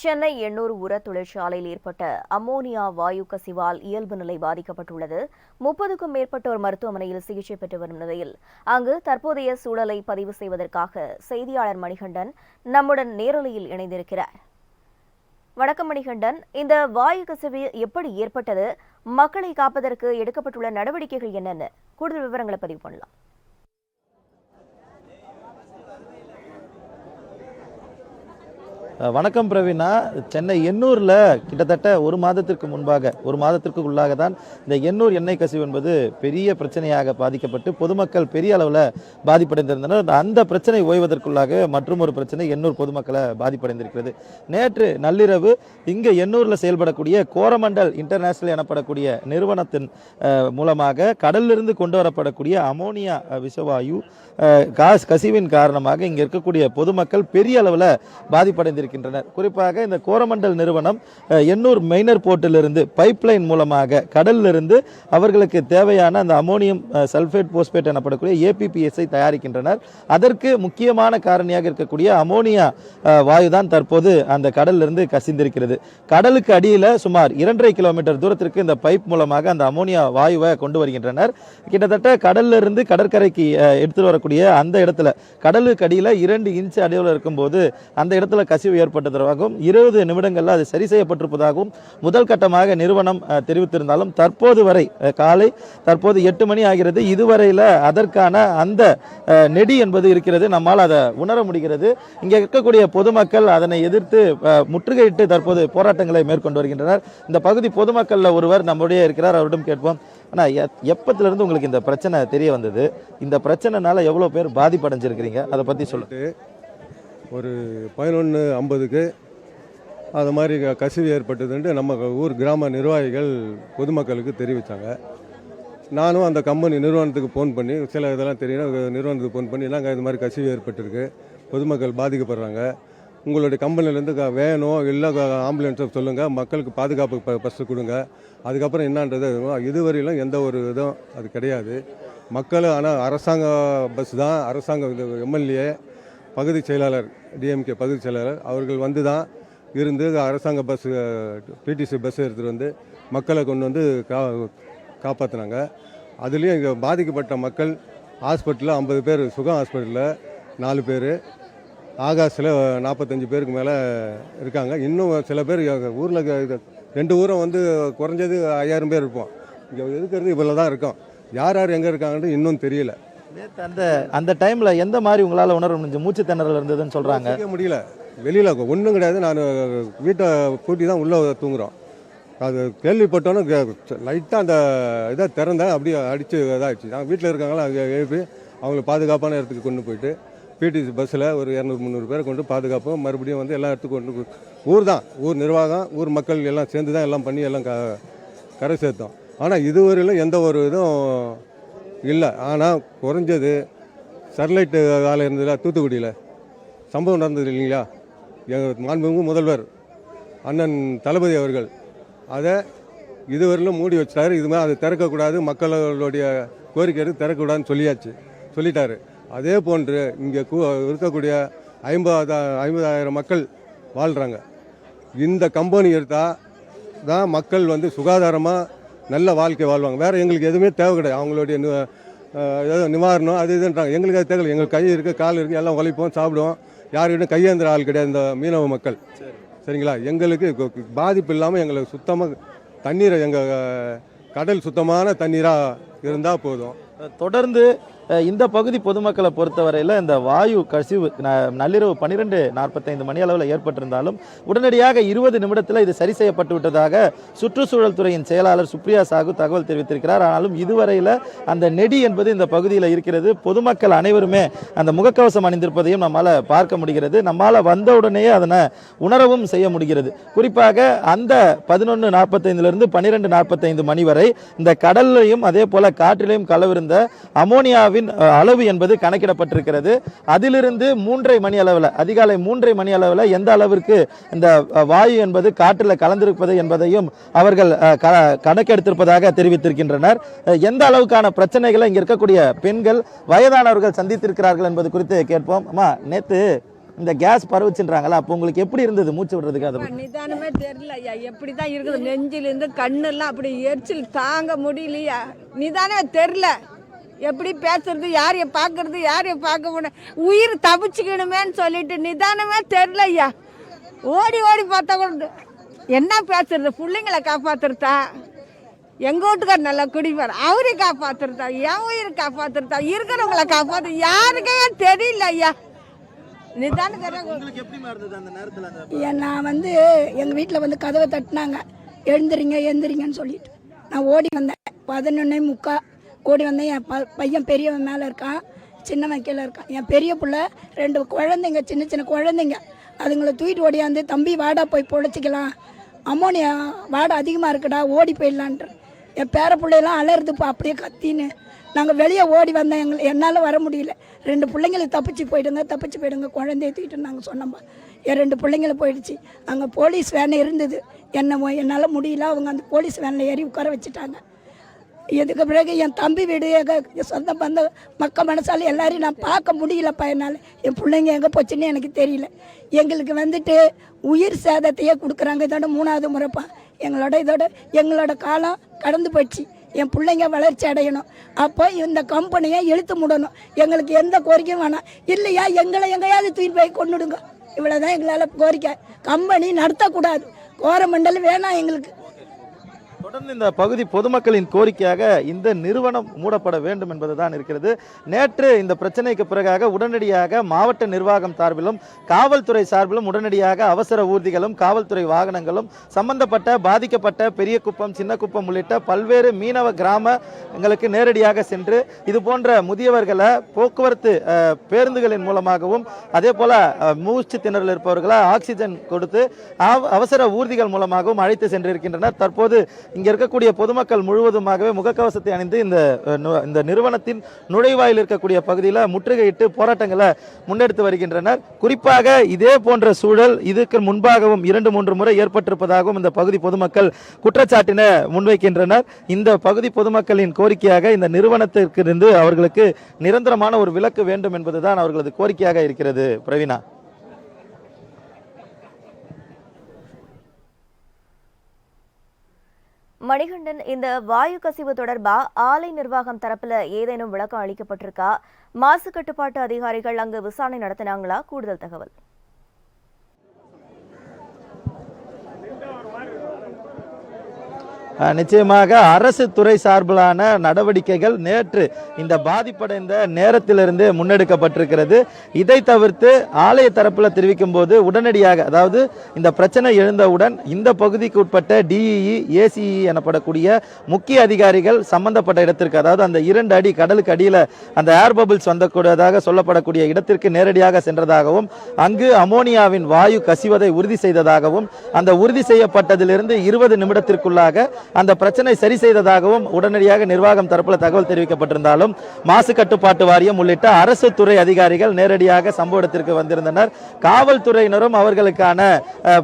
சென்னை எண்ணூர் உர தொழிற்சாலையில் ஏற்பட்ட அமோனியா வாயு கசிவால் இயல்பு நிலை பாதிக்கப்பட்டுள்ளது. 30க்கும் மேற்பட்டோர் மருத்துவமனையில் சிகிச்சை பெற்று வரும் நிலையில் அங்கு தற்போதைய சூழலை பதிவு செய்வதற்காக செய்தியாளர் மணிகண்டன் நம்முடன் நேரலையில் இணைந்திருக்கிறார். வணக்கம் மணிகண்டன், இந்த வாயு கசிவு எப்படி ஏற்பட்டது? மக்களை காப்பதற்கு எடுக்கப்பட்டுள்ள நடவடிக்கைகள் என்னென்ன? கூடுதல் விவரங்களை பதிவு பண்ணலாம். வணக்கம் பிரவீனா. சென்னை எண்ணூரில் கிட்டத்தட்ட ஒரு மாதத்திற்கு உள்ளாக தான் இந்த எண்ணூர் எண்ணெய் கசிவு என்பது பெரிய பிரச்சனையாக பாதிக்கப்பட்டு பொதுமக்கள் பெரிய அளவில் பாதிப்படைந்திருந்தனர். அந்த பிரச்சனை ஓய்வதற்குள்ளாக மற்றும் ஒரு பிரச்சனை எண்ணூர் பொதுமக்களை பாதிப்படைந்திருக்கிறது. நேற்று நள்ளிரவு இங்கே எண்ணூரில் செயல்படக்கூடிய கோரமண்டல் இன்டர்நேஷனல் எனப்படக்கூடிய நிறுவனத்தின் மூலமாக கடலிலிருந்து கொண்டு வரப்படக்கூடிய அமோனியா விஷவாயு கசிவின் காரணமாக இங்கே இருக்கக்கூடிய பொதுமக்கள் பெரிய அளவில் பாதிப்படைந்திருக்கிறார்கள். குறிப்பாக இந்த கோரமண்டல் நிறுவனம் எண்ணூர் மெயினர் போர்ட்டிலிருந்து பைப்லைன் மூலமாக கடலிலிருந்து அவர்களுக்கு தேவையான அந்த அமோனியம் சல்பேட் போஸ்பேட் எனப்படக்கூடிய APPS தயாரிக்கின்றனர். அதற்கு முக்கியமான காரணியாக இருக்கக்கூடிய அமோனியா வாயு தான் தற்போது அந்த கடலிலிருந்து கசிந்திருக்கிறது. கடலுக்கு அடியில் சுமார் 2.5 கிலோமீட்டர் தூரத்திற்கு இந்த பைப் மூலமாக அந்த அமோனியா வாயுவை கொண்டு வருகின்றனர். கிட்டத்தட்ட கடலிலிருந்து கடற்கரைக்கு எடுத்துட்டு வரக்கூடிய அந்த இடத்துல கடலுக்கு அடியில் 2 இன்ச் அடியில் இருக்கும்போது அந்த இடத்துல கசிவு ஏற்பட்டதாகவும் 20 நிமிடங்களில் அது சரி செய்யப்பட்டிருப்பதாகவும் முதல் கட்டமாக நிறுவனம் தெரிவித்திருந்தாலும் தற்போது வரை தற்போது 8 மணி ஆகிறது. இதுவரையில் அதற்கான அந்த நெடி என்பது இருக்கிறது, நம்மால் அதை உணர முடிகிறது. இங்கே இருக்கக்கூடிய பொதுமக்கள் அதனை எதிர்த்து முற்றுகையிட்டு தற்போது போராட்டங்களை மேற்கொண்டு வருகின்றனர். இந்த பகுதி பொதுமக்களில் ஒருவர் நம்முடைய இருக்கிறார், அவரிடம் கேட்போம். ஆனால் எப்பத்திலிருந்து உங்களுக்கு இந்த பிரச்சனை தெரிய வந்தது? இந்த பிரச்சனைனால எவ்வளோ பேர் பாதிப்படைஞ்சிருக்கிறீங்க, அதை பற்றி சொல்லிட்டு. ஒரு 11:50க்கு அது மாதிரி கசிவு ஏற்பட்டதுன்ட்டு நம்ம ஊர் கிராம நிர்வாகிகள் பொதுமக்களுக்கு தெரிவித்தாங்க. நானும் அந்த கம்பெனி நிறுவனத்துக்கு ஃபோன் பண்ணி சில இதெல்லாம் தெரியும் நிறுவனத்துக்கு ஃபோன் பண்ணி நாங்கள் இது மாதிரி கசிவு ஏற்பட்டிருக்கு, பொதுமக்கள் பாதிக்கப்படுறாங்க, உங்களுடைய கம்பெனிலேருந்து வேணும் இல்லை ஆம்புலன்ஸை சொல்லுங்கள், மக்களுக்கு பாதுகாப்பு ஃபஸ்ட்டு கொடுங்க, அதுக்கப்புறம் என்னன்றது இதுவரையிலும் எந்த ஒரு இதுவும் அது கிடையாது. மக்கள் ஆனால் அரசாங்க பஸ் தான், அரசாங்க MLA பகுதி செயலாளர் DMK பகுதி செயலாளர் அவர்கள் வந்து தான் இருந்து அரசாங்க பஸ் PTC பஸ் எடுத்துகிட்டு வந்து மக்களை கொண்டு வந்து காப்பாற்றினாங்க. அதுலேயும் இங்கே பாதிக்கப்பட்ட மக்கள் ஹாஸ்பிட்டலில் 50 பேர், சுகம் ஹாஸ்பிட்டலில் 4 பேர், ஆகாஷில் 45 பேருக்கு மேலே இருக்காங்க. இன்னும் சில பேர் ஊரில் 2 ஊரும் வந்து குறைஞ்சது 5000 பேர் இருப்போம். இங்கே இருக்கிறது இவ்வளோ தான் இருக்கோம். யார் யார் எங்கே இருக்காங்கன்னு இன்னும் தெரியல. அந்த டைம்ல எந்த மாதிரி உங்களால் உணர முடிஞ்சு? மூச்சு திணறல் இருந்ததுன்னு சொல்றாங்க. முடியல, வெளியில் ஒன்றும் கிடையாது. நான் வீட்டை பூட்டி தான் உள்ளே தூங்குறோம். அது கேள்விப்பட்டோன்னு லைட்டாக அந்த இதை திறந்தேன், அப்படியே அடித்து இதாகிடுச்சு. நாங்கள் வீட்டில் இருக்காங்களா அங்கே எழுப்பி அவங்கள பாதுகாப்பான இடத்துக்கு கொண்டு போயிட்டு PTC பஸ்ஸில் ஒரு 200-300 பேரை கொண்டு பாதுகாப்போம். மறுபடியும் வந்து எல்லா இடத்துக்கும் கொண்டு ஊர் நிர்வாகம், ஊர் மக்கள் எல்லாம் சேர்ந்து தான் எல்லாம் பண்ணி எல்லாம் கரை சேர்த்தோம். ஆனால் இதுவரையிலும் எந்த ஒரு இதுவும் இல்லை. ஆனால் குறைஞ்சது ஸ்டெர்லைட்டு வேலை இருந்ததில்ல, தூத்துக்குடியில் சம்பவம் நடந்தது இல்லைங்களா, எங்கள் மாண்புமிகு முதல்வர் அண்ணன் தளபதி அவர்கள் அதை இதுவரையிலும் மூடி வச்சிட்டாரு. இது மாதிரி அதை திறக்கக்கூடாது, மக்களுடைய கோரிக்கை திறக்கக்கூடாதுன்னு சொல்லிட்டாரு. அதே போன்று இங்கே இருக்கக்கூடிய 50,000 மக்கள் வாழ்கிறாங்க. இந்த கம்பெனி எடுத்தால் தான் மக்கள் வந்து சுகாதாரமாக நல்ல வாழ்க்கை வாழ்வாங்க. வேறு எங்களுக்கு எதுவுமே தேவை கிடையாது. அவங்களுடைய ஏதோ நிவாரணம் அது இதுன்றாங்க. எங்களுக்கு அது தேவை. எங்களுக்கு கை இருக்குது, கால் இருக்குது, எல்லாம் உழைப்போம், சாப்பிடுவோம். யாருக்கிட்டும் கையேந்திர ஆள் கிடையாது இந்த மீனவ மக்கள். சரிங்களா? எங்களுக்கு பாதிப்பு இல்லாமல் எங்களுக்கு சுத்தமாக தண்ணீரை, எங்கள் கடல் சுத்தமான தண்ணீராக இருந்தால் போதும். தொடர்ந்து இந்த பகுதி பொதுமக்களை பொறுத்தவரையில் இந்த வாயு கசிவு நள்ளிரவு 12:45 மணி அளவில் ஏற்பட்டிருந்தாலும் உடனடியாக 20 நிமிடத்தில் இது சரி செய்யப்பட்டு விட்டதாக சுற்றுச்சூழல் துறையின் செயலாளர் சுப்ரியா சாகு தகவல் தெரிவித்திருக்கிறார். ஆனாலும் இதுவரையில் அந்த நெடி என்பது இந்த பகுதியில் இருக்கிறது. பொதுமக்கள் அனைவருமே அந்த முகக்கவசம் அணிந்திருப்பதையும் நம்மால் பார்க்க முடிகிறது. நம்மால் வந்தவுடனேயே அதனை உணரவும் செய்ய முடிகிறது. குறிப்பாக அந்த 11:45 12:45 மணி வரை இந்த கடல்லையும் அதே போல காற்றிலையும் கலவிருந்த அமோனியாவின் அளவு என்பது கணக்கிடப்பட்டிருக்கிறது. அதிலிருந்து 3:30 மணி அளவில், அதிகாலை 3:30 மணி அளவில் எந்த அளவிற்கு இந்த வாயு என்பது காற்றில் கலந்திருப்பது என்பதையும் அவர்கள் கணக்கெடுத்திருப்பதாக தெரிவித்திருக்கின்றனர். எந்த அளவுக்கான பிரச்சனைகளை இங்கே இருக்கக்கூடிய பெண்கள், வயதானவர்கள் சந்தித்திருக்கிறார்கள் என்பது குறித்து கேட்போம். அம்மா, நேற்று இந்த கேஸ் பரவுச்சுன்றாங்களா, அப்போ உங்களுக்கு எப்படி இருந்தது மூச்சு விடுறதுக்கு? அதை நிதானமே தெரியல ஐயா, எப்படி தான் இருக்குது, நெஞ்சிலிருந்து கண்ணெல்லாம் அப்படி எரிச்சல் தாங்க முடியலையா, நிதானமே தெரில, எப்படி பேசுறது, யாரைய பார்க்கறது, யாரைய பார்க்க முடியும், உயிர் தப்பிச்சுக்கணுமேன்னு சொல்லிட்டு நிதானமே தெரில ஐயா. ஓடி ஓடி பார்த்தா கூட என்ன பேசுறது, பிள்ளைங்களை காப்பாத்துறதா, எங்க வீட்டுக்கார் நல்லா குடிப்பார், அவரை காப்பாத்துறதா, என் உயிரை காப்பாத்துறதா, இருக்கிறவங்களை காப்பாற்று யாருக்கே தெரியல ஐயா. நிதானம் நான் எங்கள் வீட்டில் கதவை தட்டினாங்க, எழுந்திரிங்கன்னு சொல்லிட்டு நான் ஓடி வந்தேன். 11:45 ஓடி வந்தேன். என் பையன் பெரியவன் மேலே இருக்கான், சின்னவன் கீழே இருக்கான். என் பெரிய பிள்ளை 2 குழந்தைங்க, சின்ன சின்ன குழந்தைங்க, அதுங்களை தூக்கிட்டு ஓடியாந்து, தம்பி வாடா போய் பொழைச்சிக்கலாம், அம்மோனியா வாடை அதிகமாக இருக்குடா, ஓடி போயிடலான்ற. என் பேர பிள்ளையெல்லாம் அலறுதுப்பா அப்படியே கத்தின்னு. நாங்கள் வெளியே ஓடி வந்தோம், என்னால் வர முடியல. 2 பிள்ளைங்களுக்கு தப்பிச்சு போயிடுங்க குழந்தைய தூக்கிட்டு நாங்கள் சொன்னோம்பா. என் 2 பிள்ளைங்கள போயிடுச்சு. அங்கே போலீஸ் வேன் இருந்தது, என்னால் முடியல, அவங்க அந்த போலீஸ் வேனில் ஏறி உட்கார வச்சுட்டாங்க. இதுக்கு பிறகு என் தம்பி வீடு, எங்கள் சொந்த பந்த மக்க மனசால எல்லாரையும் நான் பார்க்க முடியலப்பா என்னால். என் பிள்ளைங்க எங்கே போச்சுன்னு எனக்கு தெரியல. எங்களுக்கு உயிர் சேதத்தையே கொடுக்குறாங்க. இதோட 3வது முறைப்பா. எங்களோட காலம் கடந்து போச்சு. என் பிள்ளைங்க வளர்ச்சி அடையணும். அப்போ இந்த கம்பெனியை இழுத்து முடணும். எங்களுக்கு எந்த கோரிக்கையும் வேணாம். இல்லையா எங்களை எங்கேயாவது தூக்கிட்டு போய் கொண்டுடுங்க. இவ்வளோதான் எங்களால் கோரிக்கை. கம்பெனி நடத்தக்கூடாது, கோரமண்டல் வேணாம் எங்களுக்கு. தொடர்ந்து இந்த பகுதி பொதுமக்களின் கோரிக்கையாக இந்த நிறுவனம் மூடப்பட வேண்டும் என்பதுதான் இருக்கிறது. நேற்று இந்த பிரச்சனைக்கு பிறகாக உடனடியாக மாவட்ட நிர்வாகம் சார்பிலும் காவல்துறை சார்பிலும் உடனடியாக அவசர ஊர்திகளும் காவல்துறை வாகனங்களும் சம்பந்தப்பட்ட பாதிக்கப்பட்ட பெரிய குப்பம், சின்ன குப்பம் உள்ளிட்ட பல்வேறு மீனவ கிராமங்களுக்கு நேரடியாக சென்று இது போன்ற முதியவர்களை போக்குவரத்து பேருந்துகளின் மூலமாகவும் அதே போல மூச்சு திணறல் இருப்பவர்களை ஆக்சிஜன் கொடுத்து அவசர ஊர்திகள் மூலமாகவும் அழைத்து சென்றிருக்கின்றனர். தற்போது இங்க இருக்கக்கூடிய பொதுமக்கள் முழுவதுமாகவே முகக்கவசத்தை அணிந்து இந்த நிறுவனத்தின் நுழைவாயில் இருக்கக்கூடிய பகுதியில் முற்றுகையிட்டு போராட்டங்களை முன்னெடுத்து வருகின்றனர். குறிப்பாக இதே போன்ற சூழல் இதுக்கு முன்பாகவும் 2-3 முறை ஏற்பட்டிருப்பதாகவும் இந்த பகுதி பொதுமக்கள் குற்றச்சாட்டினை முன்வைக்கின்றனர். இந்த பகுதி பொதுமக்களின் கோரிக்கையாக இந்த நிறுவனத்திற்கு இருந்து அவர்களுக்கு நிரந்தரமான ஒரு விலக்கு வேண்டும் என்பதுதான் அவர்களது கோரிக்கையாக இருக்கிறது. பிரவீனா. மணிகண்டன், இந்த வாயு கசிவு தொடர்பா ஆலை நிர்வாகம் தரப்புல ஏதேனும் விளக்கம் அளிக்கப்பட்டிருக்கா? மாசு கட்டுப்பாட்டு அதிகாரிகள் அங்கு விசாரணை நடத்தினாங்களா? கூடுதல் தகவல். நிச்சயமாக அரசு துறை சார்பிலான நடவடிக்கைகள் நேற்று இந்த பாதிப்படைந்த நேரத்திலிருந்து முன்னெடுக்கப்பட்டிருக்கிறது. இதை தவிர்த்து ஆலய தரப்பில் தெரிவிக்கும் போது உடனடியாக, அதாவது இந்த பிரச்சனை எழுந்தவுடன் இந்த பகுதிக்கு உட்பட்ட டிஇஇ, ஏசிஇ எனப்படக்கூடிய முக்கிய அதிகாரிகள் சம்பந்தப்பட்ட இடத்திற்கு, அதாவது அந்த 2 அடி கடலுக்கு அடியில் அந்த ஏர் பபிள்ஸ் வந்தக்கூடியதாக சொல்லப்படக்கூடிய இடத்திற்கு நேரடியாக சென்றதாகவும் அங்கு அமோனியாவின் வாயு கசிவதை உறுதி செய்ததாகவும் அந்த உறுதி செய்யப்பட்டதிலிருந்து 20 நிமிடத்திற்குள்ளாக அந்த பிரச்சனை சரி செய்ததாகவும் உடனடியாக நிர்வாகம் தரப்பில் தகவல் தெரிவிக்கப்பட்டிருந்தாலும் மாசு கட்டுப்பாட்டு வாரியம் உள்ளிட்ட அரசு துறை அதிகாரிகள் நேரடியாக சம்பவ இடத்திற்கு வந்திருந்தனர். காவல்துறையினரும் அவர்களுக்கான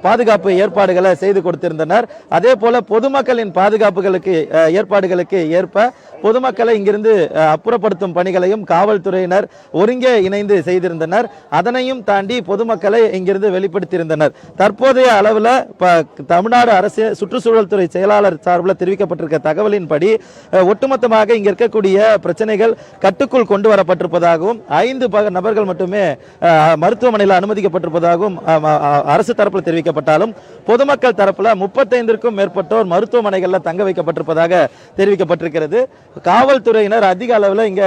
பாதுகாப்பு ஏற்பாடுகளை செய்து கொடுத்திருந்தனர். அதே போல பொதுமக்களின் பாதுகாப்புகளுக்கு ஏற்பாடுகளுக்கு ஏற்ப பொதுமக்களை இங்கிருந்து அப்புறப்படுத்தும் பணிகளையும் காவல்துறையினர் ஒருங்கே இணைந்து செய்திருந்தனர். அதனையும் தாண்டி பொதுமக்களை இங்கிருந்து வெளிப்படுத்தியிருந்தனர். தற்போதைய அளவில் தமிழ்நாடு அரசு சுற்றுச்சூழல் துறை செயலாளர் சார்பில் தெரிவிக்கப்பட்டிருக்க தகவலின்படி ஒட்டுமொத்தமாக இங்க இருக்கக்கூடிய பிரச்சனைகள் கட்டுக்குள் கொண்டு வரப்பட்டிருப்பதாகவும் 5 நபர்கள் மட்டுமே மருத்துவமனையில் அனுமதிக்கப்பட்டிருப்பதாகவும் அரசு தரப்பில் தெரிவிக்கப்பட்டாலும் பொதுமக்கள் தரப்பில் 35க்கும் மேற்பட்டோர் மருத்துவமனைகளில் தங்க வைக்கப்பட்டிருப்பதாக தெரிவிக்கப்பட்டிருக்கிறது. காவல்துறையினர் அதிக அளவில் இங்க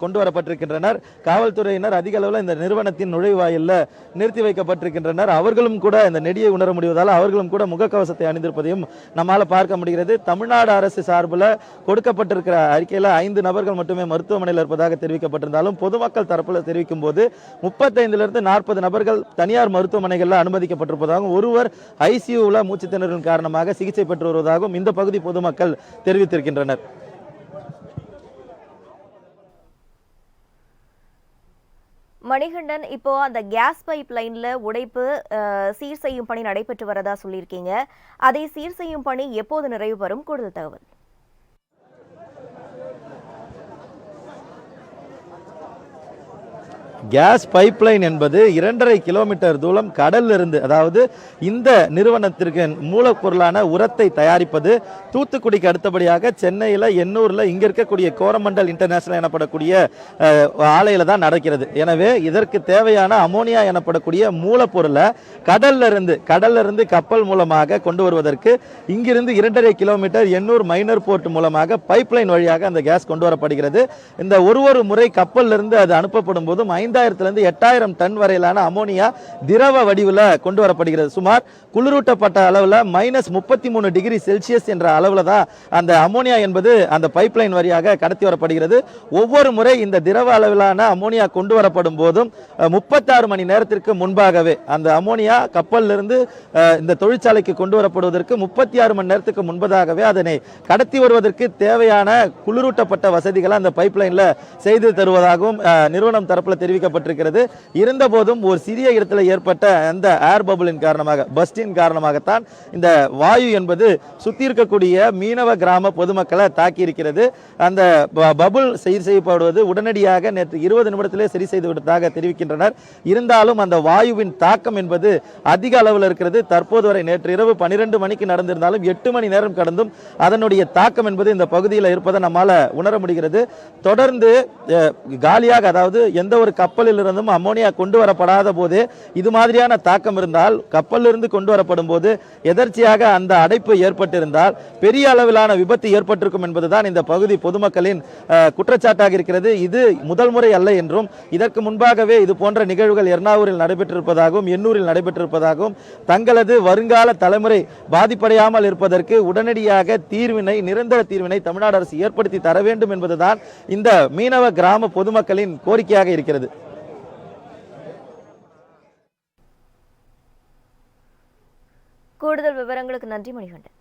கொண்டு வரப்பட்டிருக்கின்றனர். காவல்துறையினர் அதிக அளவில் இந்த நிறுவனத்தின் நுழைவாயிலில் நிறுத்தி வைக்கப்பட்டிருக்கின்றனர். அவர்களும் கூட இந்த நெடியை உணர முடிவதால் அவர்களும் கூட முகக்கவசத்தை அணிந்திருப்பதையும் நம்மால் பார்க்க முடிகிறது. தமிழ்நாடு அரசு சார்பில் கொடுக்கப்பட்டிருக்கிற அறிக்கையில் 5 நபர்கள் மட்டுமே மருத்துவமனையில் இருப்பதாக தெரிவிக்கப்பட்டிருந்தாலும் பொதுமக்கள் தரப்பில் தெரிவிக்கும் போது 35லிருந்து 40 நபர்கள் தனியார் மருத்துவமனைகளில் அனுமதிக்கப்பட்டிருப்பதாகவும் ஒருவர் ஐசியூவில் மூச்சு திணறலின் காரணமாக சிகிச்சை பெற்று வருவதாகவும் இந்த பகுதி பொதுமக்கள் தெரிவித்திருக்கின்றனர். மணிகண்டன், இப்போ அந்த கேஸ் பைப் லைன்ல உடைப்பு சீர் செய்யும் பணி நடைபெற்று வரதா சொல்லியிருக்கீங்க. அதை சீர் செய்யும் பணி எப்போது நிறைவு பெறும்? கூடுதல் தகவல். கேஸ் பைப்லைன் என்பது 2.5 கிலோமீட்டர் தூரம் கடல்ல இருந்து, அதாவது இந்த நிறுவனத்திற்கு மூலப்பொருளான உரத்தை தயாரிப்பது தூத்துக்குடிக்கு அடுத்தபடியாக சென்னையில் எண்ணூரில் இங்கே இருக்கக்கூடிய கோரமண்டல் இன்டர்நேஷனல் எனப்படக்கூடிய ஆலையில் தான் நடக்கிறது. எனவே இதற்கு தேவையான அமோனியா எனப்படக்கூடிய மூலப்பொருளை கடல்ல இருந்து கப்பல் மூலமாக கொண்டு வருவதற்கு இங்கிருந்து 2.5 கிலோமீட்டர் எண்ணூர் மைனர் போர்ட் மூலமாக பைப்லைன் வழியாக அந்த கேஸ் கொண்டு வரப்படுகிறது. இந்த ஒரு முறை கப்பல்ல இருந்து அது அனுப்பப்படும் போதும் 5000 to 8000 டன் வரையிலான அமோனியா திரவ வடிவில் கொண்டு வரப்படுகிறது. சுமார் குளிரூட்டப்பட்ட அளவில் -33 டிகிரி செல்சியஸ் என்ற அளவில் தான் அந்த அமோனியா என்பது அந்த பைப்லைன் வழியாக கடத்தி வரப்படுகிறது. ஒவ்வொரு முறை இந்த திரவ அளவிலான அமோனியா கொண்டு வரப்படும் போதும் 36 மணி நேரத்திற்கு முன்பாகவே அந்த அமோனியா கப்பலிலிருந்து இந்த தொழிற்சாலைக்கு கொண்டு வரப்படுவதற்கு 36 மணி நேரத்துக்கு முன்பதாகவே அதனை கடத்தி வருவதற்கு தேவையான குளிரூட்டப்பட்ட வசதிகளை அந்த பைப்லைன்ல செய்து தருவதாகவும் நிறுவனம் தரப்பில் தெரிவிக்கப்பட்டிருக்கிறது. இருந்தபோதும் ஒரு சிறிய இடத்துல ஏற்பட்ட அந்த ஏர் பபுளின் காரணமாக, பஸ்டின் காரணமாகத்தான் இந்த வாயு என்பது சுத்தி இருக்கக்கூடிய மீனவ கிராம பொதுமக்களை தாக்கி இருக்கிறது. அந்த பபுள் சரி செய்யப்படுவது உடனடியாக நேற்று 20 நிமிடத்திலே சரி செய்து விட்டதாக தெரிவிக்கின்றனர். இருந்தாலும் அந்த வாயுவின் தாக்கம் என்பது அதிக அளவில் இருக்கிறது. தற்போது வரை நேற்று இரவு 12 மணிக்கு நடந்திருந்தாலும் 8 மணி நேரம் கடந்தும் அதனுடைய தாக்கம் என்பது இந்த பகுதியில் இருப்பதை நம்மால உணர முடிகிறது. தொடர்ந்து காலியாக, அதாவது எந்த ஒரு கப்பலில் இருந்தும் அமோனியா கொண்டு வரப்படாத போது இது மாதிரியான தாக்கம் இருந்தால், கப்பலிலிருந்து கொண்டு வரப்படும் போது எதர்ச்சியாக அந்த அடைப்பு ஏற்பட்டிருந்தால் பெரிய அளவிலான விபத்து ஏற்பட்டிருக்கும் என்பதுதான் இந்த பகுதி பொதுமக்களின் குற்றச்சாட்டாக இருக்கிறது. இது முதல் முறை அல்ல என்றும் இதற்கு முன்பாகவே இது போன்ற நிகழ்வுகள் எர்ணாவூரில் நடைபெற்றிருப்பதாகவும் எண்ணூரில் நடைபெற்றிருப்பதாகவும் தங்களது வருங்கால தலைமுறை பாதிப்படையாமல் இருப்பதற்கு உடனடியாக நிரந்தர தீர்வினை தமிழ்நாடு அரசு ஏற்படுத்தி தர வேண்டும் என்பதுதான் இந்த மீனவ கிராம பொதுமக்களின் கோரிக்கையாக இருக்கிறது. கூடுதல் விவரங்களுக்கு நன்றி மணிகண்டன்.